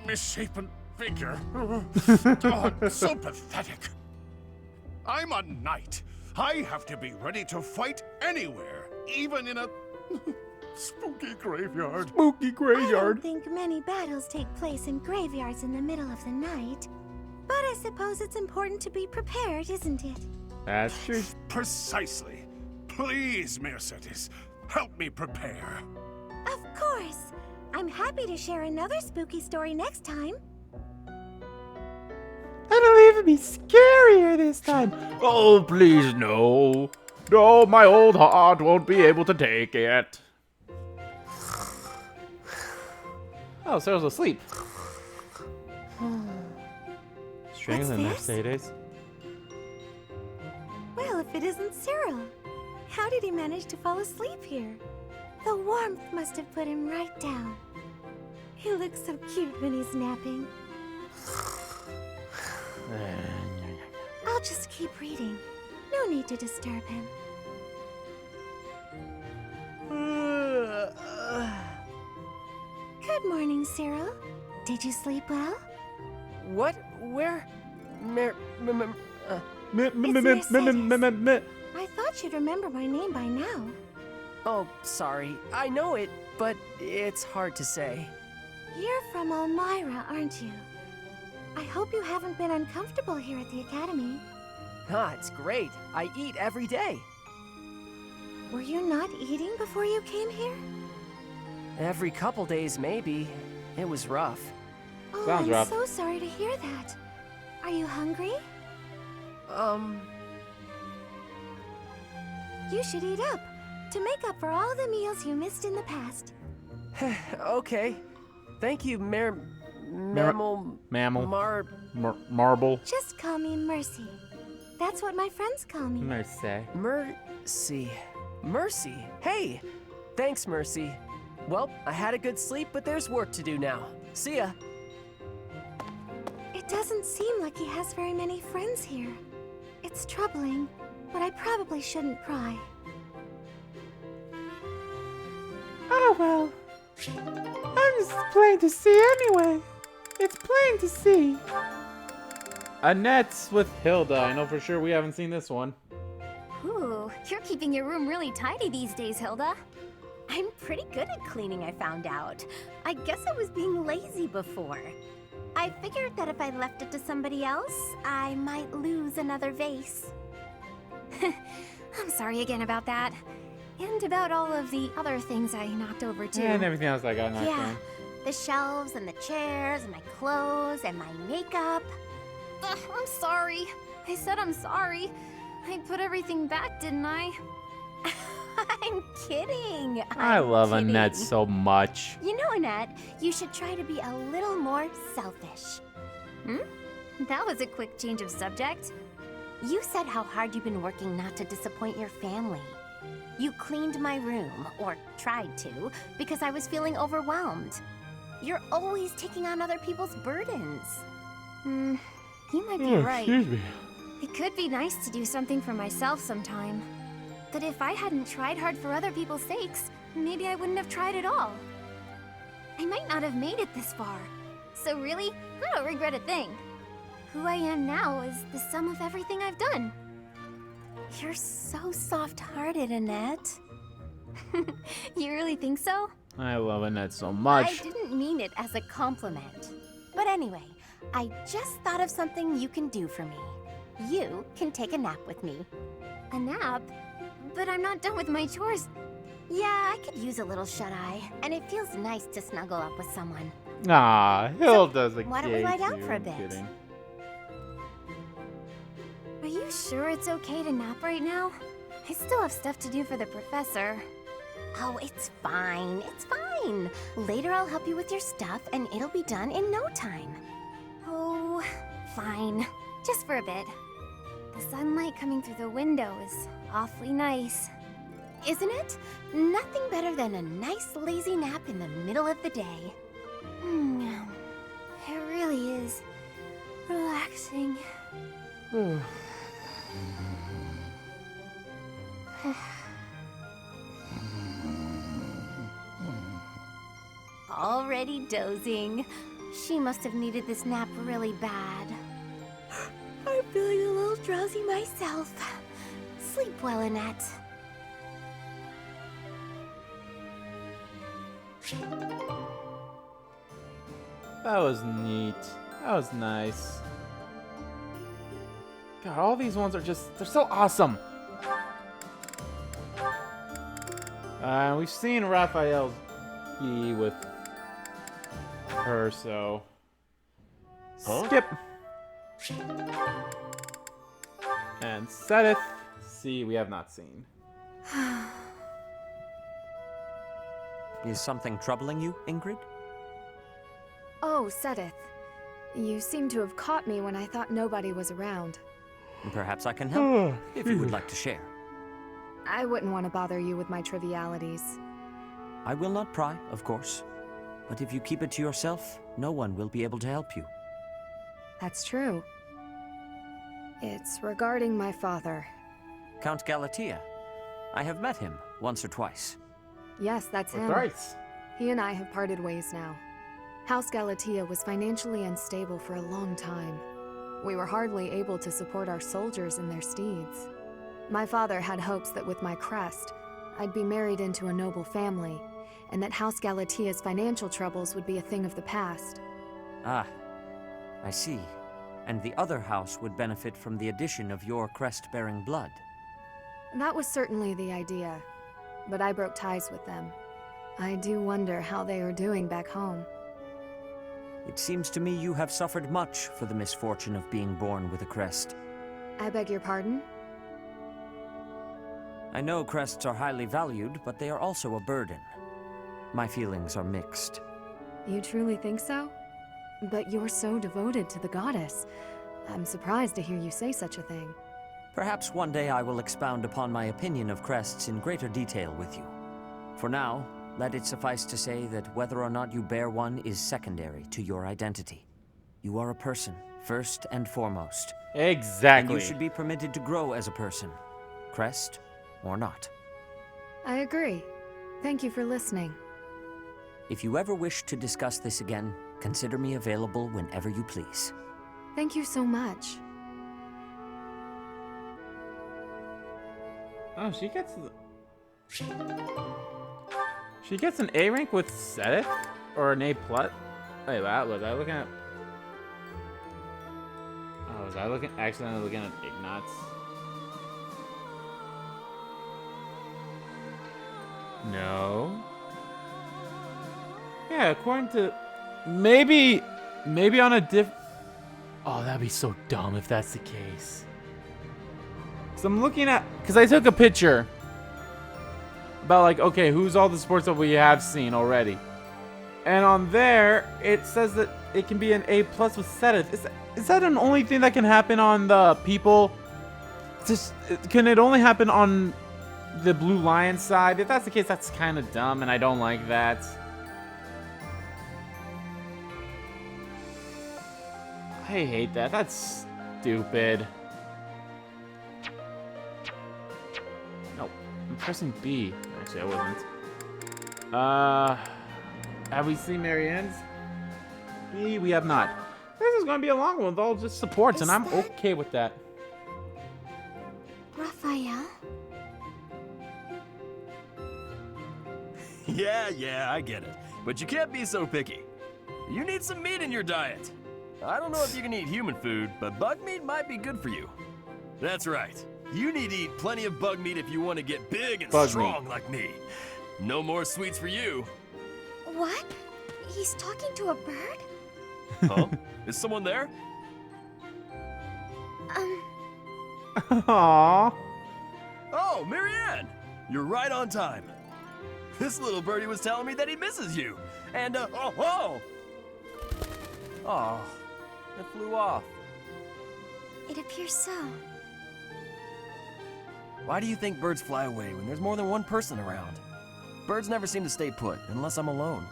misshapen figure. Oh, it's so pathetic. I'm a knight. I have to be ready to fight anywhere, even in a spooky graveyard. Spooky I graveyard. don't think many battles take place in graveyards in the middle of the night. But I suppose it's important to be prepared, isn't it? That's true. Precisely. Please, Mercedes, help me prepare. Of course. I'm happy to share another spooky story next time. It'll even be scarier this time. Oh, please, no. No, my old heart won't be able to take it. Oh, Cyril's asleep. Stranger than What's this? Mercedes. Well, if it isn't Cyril. How did he manage to fall asleep here? The warmth must have put him right down. He looks so cute when he's napping. I'll just keep reading. No need to disturb him. Good morning, Cyril. Did you sleep well? What? Where? I thought you'd remember my name by now. Oh, sorry. I know it, but it's hard to say. You're from Elmira, aren't you? I hope you haven't been uncomfortable here at the academy. Ah, it's great. I eat every day. Were you not eating before you came here? Every couple days, maybe. It was rough. Oh, Sounds I'm rough. so sorry to hear that. Are you hungry? You should eat up, to make up for all the meals you missed in the past. Okay. Thank you, Mammal. Marble. Just call me Mercy. That's what my friends call me. Mercy. Mercy. Mercy. Hey! Thanks, Mercy. Well, I had a good sleep, but there's work to do now. See ya. It doesn't seem like he has very many friends here. It's troubling, but I probably shouldn't pry. Oh, well. I'm just plain to see anyway. It's plain to see. Annette's with Hilda. I know for sure we haven't seen this one. Ooh, you're keeping your room really tidy these days, Hilda. I'm pretty good at cleaning, I found out. I guess I was being lazy before. I figured that if I left it to somebody else, I might lose another vase. I'm sorry again about that. And about all of the other things I knocked over too. And everything else I got knocked down. The shelves and the chairs and my clothes and my makeup. Ugh, I'm sorry. I said I'm sorry. I put everything back, didn't I? I'm kidding. I love kidding. Annette so much. You know, Annette, you should try to be a little more selfish. That was a quick change of subject. You said how hard you've been working not to disappoint your family. You cleaned my room, or tried to, because I was feeling overwhelmed. You're always taking on other people's burdens. You might be right. Excuse me. It could be nice to do something for myself sometime. But if I hadn't tried hard for other people's sakes, maybe I wouldn't have tried at all. I might not have made it this far. So really, I don't regret a thing. Who I am now is the sum of everything I've done. You're so soft-hearted, Annette. You really think so? I love Annette so much. I didn't mean it as a compliment. But anyway, I just thought of something you can do for me. You can take a nap with me. A nap? But I'm not done with my chores. Yeah, I could use a little shut-eye, and it feels nice to snuggle up with someone. Aw, Hilda's a why don't we lie down for a bit? Kidding. Are you sure it's okay to nap right now? I still have stuff to do for the professor. Oh, it's fine. It's fine. Later I'll help you with your stuff, and it'll be done in no time. Oh, fine. Just for a bit. The sunlight coming through the window is awfully nice. Isn't it? Nothing better than a nice lazy nap in the middle of the day. It really is relaxing. already dozing. She must have needed this nap really bad. I'm feeling a little drowsy myself. Sleep well, Annette. That was neat. That was nice. God, all these ones are just, they're so awesome. We've seen Raphael be with her, so skip. And Sedith, see, we have not seen. Is something troubling you, Ingrid? Oh, Sedith. You seem to have caught me when I thought nobody was around. Perhaps I can help, if you would like to share. I wouldn't want to bother you with my trivialities. I will not pry, of course. But if you keep it to yourself, no one will be able to help you. That's true. It's regarding my father. Count Galatea. I have met him once or twice. Yes, that's him. Thrice. He and I have parted ways now. House Galatea was financially unstable for a long time. We were hardly able to support our soldiers and their steeds. My father had hopes that with my crest, I'd be married into a noble family, and that House Galatea's financial troubles would be a thing of the past. Ah, I see. And the other house would benefit from the addition of your crest-bearing blood. That was certainly the idea, but I broke ties with them. I do wonder how they are doing back home. It seems to me you have suffered much for the misfortune of being born with a crest. I beg your pardon? I know crests are highly valued, but they are also a burden. My feelings are mixed. You truly think so? But you're so devoted to the goddess. I'm surprised to hear you say such a thing. Perhaps one day I will expound upon my opinion of crests in greater detail with you. For now, let it suffice to say that whether or not you bear one is secondary to your identity. You are a person, first and foremost. Exactly. And you should be permitted to grow as a person, crest or not. I agree. Thank you for listening. If you ever wish to discuss this again, consider me available whenever you please. Thank you so much. Oh, she gets an A rank with Sedith? Or an A plus? Wait, what was I looking at? Oh, was I accidentally looking at Ignatz? No. Yeah, according to maybe on a oh, that'd be so dumb if that's the case. So I'm looking at, because I took a picture about like, okay, who's all the sports that we have seen already, and on there it says that it can be an A plus with Sedith. Is that an only thing that can happen on the people? Can it only happen on the Blue Lion side? If that's the case, that's kind of dumb, and I don't like that. I hate that. That's stupid. No, I'm pressing B. Actually, I wasn't. Have we seen Marianne's? B, we have not. This is going to be a long one with all just supports, and I'm okay with that. Raphael? Yeah, I get it. But you can't be so picky. You need some meat in your diet. I don't know if you can eat human food, but bug meat might be good for you. That's right. You need to eat plenty of bug meat if you want to get big and strong like me. No more sweets for you. What? He's talking to a bird? Huh? Is someone there? Aww. Oh, Marianne! You're right on time. This little birdie was telling me that he misses you. And, oh, it flew off. It appears so. Why do you think birds fly away when there's more than one person around? Birds never seem to stay put unless I'm alone.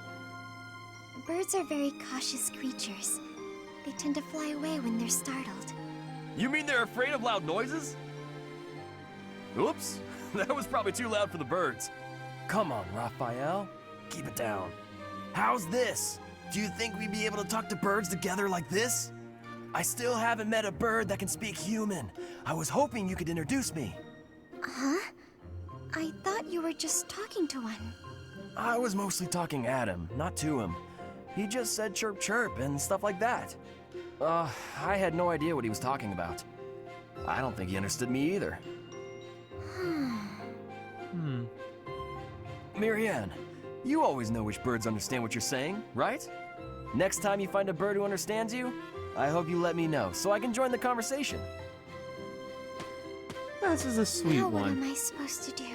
Birds are very cautious creatures. They tend to fly away when they're startled. You mean they're afraid of loud noises? Oops, that was probably too loud for the birds. Come on, Raphael. Keep it down. How's this? Do you think we'd be able to talk to birds together like this? I still haven't met a bird that can speak human. I was hoping you could introduce me. Huh? I thought you were just talking to one. I was mostly talking at him, not to him. He just said chirp chirp and stuff like that. I had no idea what he was talking about. I don't think he understood me either. Marianne, you always know which birds understand what you're saying, right? Next time you find a bird who understands you, I hope you let me know so I can join the conversation. This is a sweet now one. What am I supposed to do?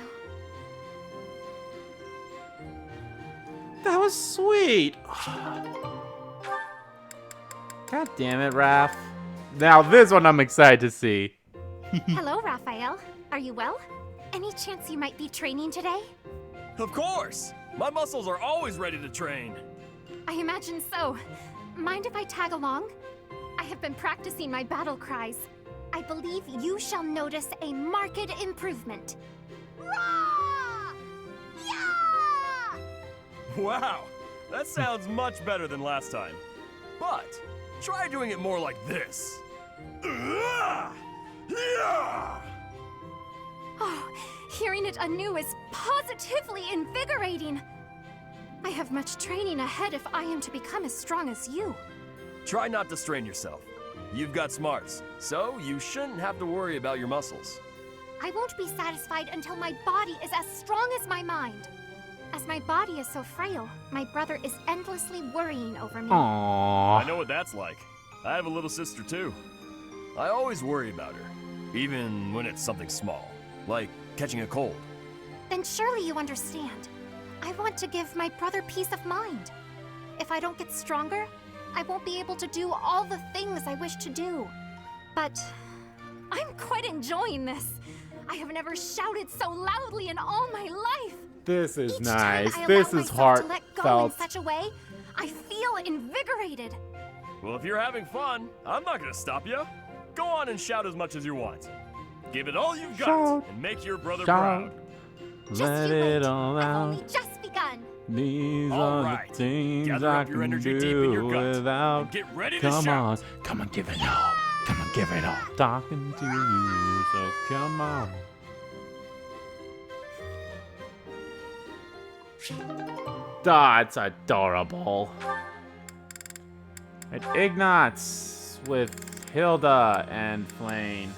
That was sweet. God damn it, Raph. Now this one I'm excited to see. Hello, Raphael. Are you well? Any chance you might be training today? Of course! My muscles are always ready to train. I imagine so. Mind if I tag along? I have been practicing my battle cries. I believe you shall notice a marked improvement. Rah! Yeah! Wow, that sounds much better than last time. But try doing it more like this. Yeah! Oh, hearing it anew is positively invigorating. I have much training ahead if I am to become as strong as you. Try not to strain yourself. You've got smarts, so you shouldn't have to worry about your muscles. I won't be satisfied until my body is as strong as my mind. As my body is so frail, my brother is endlessly worrying over me. Aww. I know what that's like. I have a little sister too. I always worry about her, even when it's something small, like catching a cold. Then surely you understand. I want to give my brother peace of mind. If I don't get stronger, I won't be able to do all the things I wish to do. But I'm quite enjoying this. I have never shouted so loudly in all my life. This is Each time nice. I This allow is myself to let go in heartfelt. such a way, I feel invigorated. Well, if you're having fun, I'm not gonna stop you. Go on and shout as much as you want. Give it all you've got Shout. and make your brother Shout. proud. Let it all I've out. only just begun. These All are right. the things Gather I up your can energy deep in your do gut without. and get ready to Come on, shout. come on, give it all. Come on, give it all. Talking to you, so come on. That's adorable. And Ignatz with Hilda and Flayn.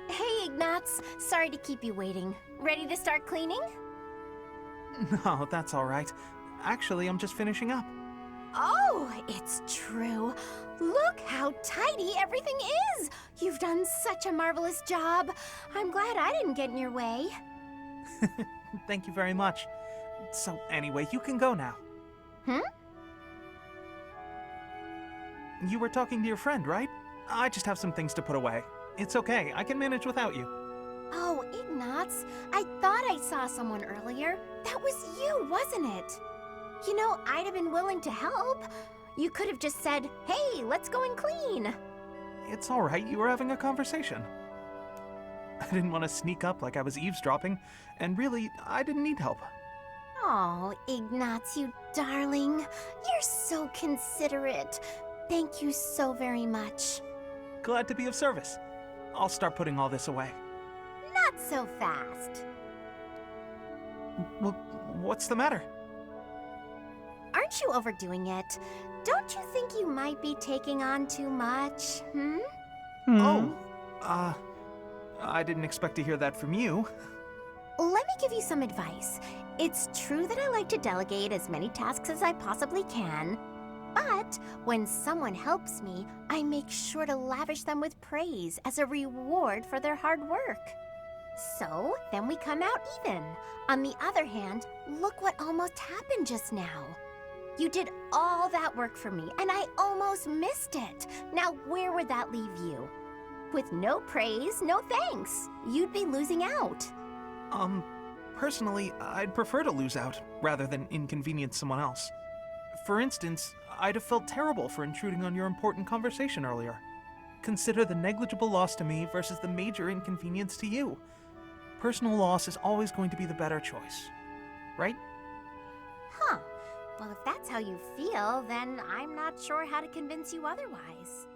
Hey, Ignatz. Sorry to keep you waiting. Ready to start cleaning? No, that's all right. Actually, I'm just finishing up. Oh, it's true. Look how tidy everything is. You've done such a marvelous job. I'm glad I didn't get in your way. Thank you very much. So, anyway, you can go now. Hmm? You were talking to your friend, right? I just have some things to put away. It's okay, I can manage without you. Oh, Ignatz, I thought I saw someone earlier. That was you, wasn't it? You know, I'd have been willing to help. You could have just said, hey, let's go and clean. It's all right, you were having a conversation. I didn't want to sneak up like I was eavesdropping, and really, I didn't need help. Oh, Ignatz, you darling. You're so considerate. Thank you so very much. Glad to be of service. I'll start putting all this away. Not so fast. Well, what's the matter? Aren't you overdoing it? Don't you think you might be taking on too much, hmm? Oh, I didn't expect to hear that from you. Let me give you some advice. It's true that I like to delegate as many tasks as I possibly can, but when someone helps me, I make sure to lavish them with praise as a reward for their hard work. So, then we come out even. On the other hand, look what almost happened just now. You did all that work for me, and I almost missed it. Now, where would that leave you? With no praise, no thanks. You'd be losing out. Personally, I'd prefer to lose out rather than inconvenience someone else. For instance, I'd have felt terrible for intruding on your important conversation earlier. Consider the negligible loss to me versus the major inconvenience to you. Personal loss is always going to be the better choice. Right? Huh. Well, if that's how you feel, then I'm not sure how to convince you otherwise.